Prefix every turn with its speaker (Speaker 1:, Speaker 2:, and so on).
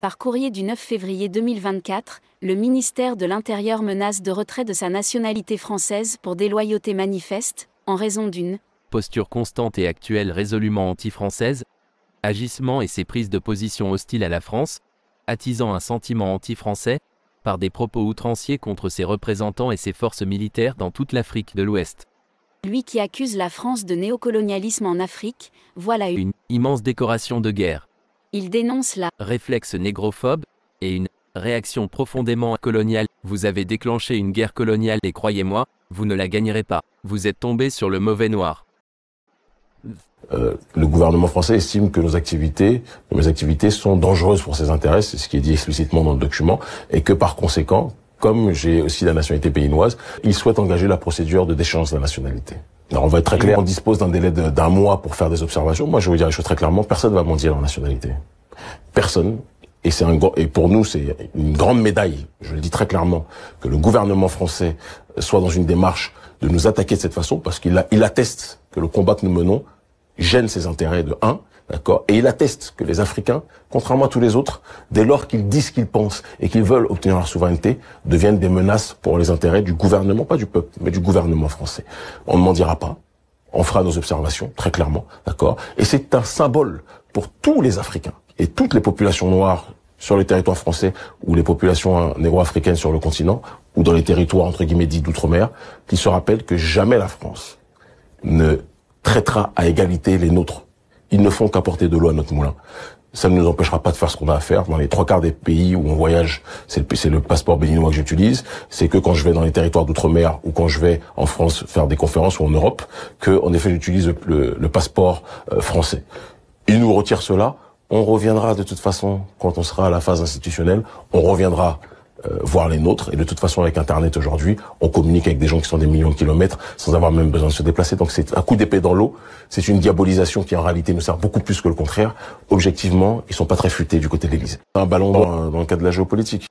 Speaker 1: Par courrier du 9 février 2024, le ministère de l'Intérieur menace de retrait de sa nationalité française pour déloyauté manifeste, en raison d'une
Speaker 2: posture constante et actuelle résolument anti-française, agissements et ses prises de position hostiles à la France, attisant un sentiment anti-français, par des propos outranciers contre ses représentants et ses forces militaires dans toute l'Afrique de l'Ouest.
Speaker 1: Lui qui accuse la France de néocolonialisme en Afrique, voilà
Speaker 2: Une immense décoration de guerre.
Speaker 1: Il dénonce la
Speaker 2: réflexe négrophobe et une réaction profondément coloniale. Vous avez déclenché une guerre coloniale et croyez-moi, vous ne la gagnerez pas. Vous êtes tombé sur le mauvais noir.
Speaker 3: Le gouvernement français estime que nos activités sont dangereuses pour ses intérêts, c'est ce qui est dit explicitement dans le document, et que par conséquent, comme j'ai aussi la nationalité béninoise, il souhaite engager la procédure de déchéance de la nationalité. Alors on va être très clair, on dispose d'un délai d'un mois pour faire des observations. Moi je vais vous dire les choses très clairement, personne ne va mendier leur nationalité. Personne. Et pour nous, c'est une grande médaille, je le dis très clairement, que le gouvernement français soit dans une démarche de nous attaquer de cette façon, parce qu'il atteste que le combat que nous menons gêne ses intérêts de 1, d'accord, et il atteste que les Africains, contrairement à tous les autres, dès lors qu'ils disent ce qu'ils pensent et qu'ils veulent obtenir leur souveraineté, deviennent des menaces pour les intérêts du gouvernement, pas du peuple, mais du gouvernement français. On ne mendira pas. On fera nos observations, très clairement, d'accord, et c'est un symbole pour tous les Africains et toutes les populations noires sur le territoire français ou les populations négro-africaines sur le continent ou dans les territoires entre guillemets dits d'outre-mer, qui se rappellent que jamais la France ne traitera à égalité les nôtres. Ils ne font qu'apporter de l'eau à notre moulin. Ça ne nous empêchera pas de faire ce qu'on a à faire. Dans les 3/4 des pays où on voyage, c'est le passeport béninois que j'utilise. C'est que quand je vais dans les territoires d'outre-mer ou quand je vais en France faire des conférences ou en Europe, que en effet j'utilise le passeport français. Ils nous retirent cela. On reviendra de toute façon, quand on sera à la phase institutionnelle, on reviendra voir les nôtres. Et de toute façon, avec Internet aujourd'hui, on communique avec des gens qui sont des millions de kilomètres sans avoir même besoin de se déplacer. Donc c'est un coup d'épée dans l'eau. C'est une diabolisation qui en réalité nous sert beaucoup plus que le contraire. Objectivement, ils sont pas très futés du côté de l'Élysée. Un ballon dans le cadre de la géopolitique.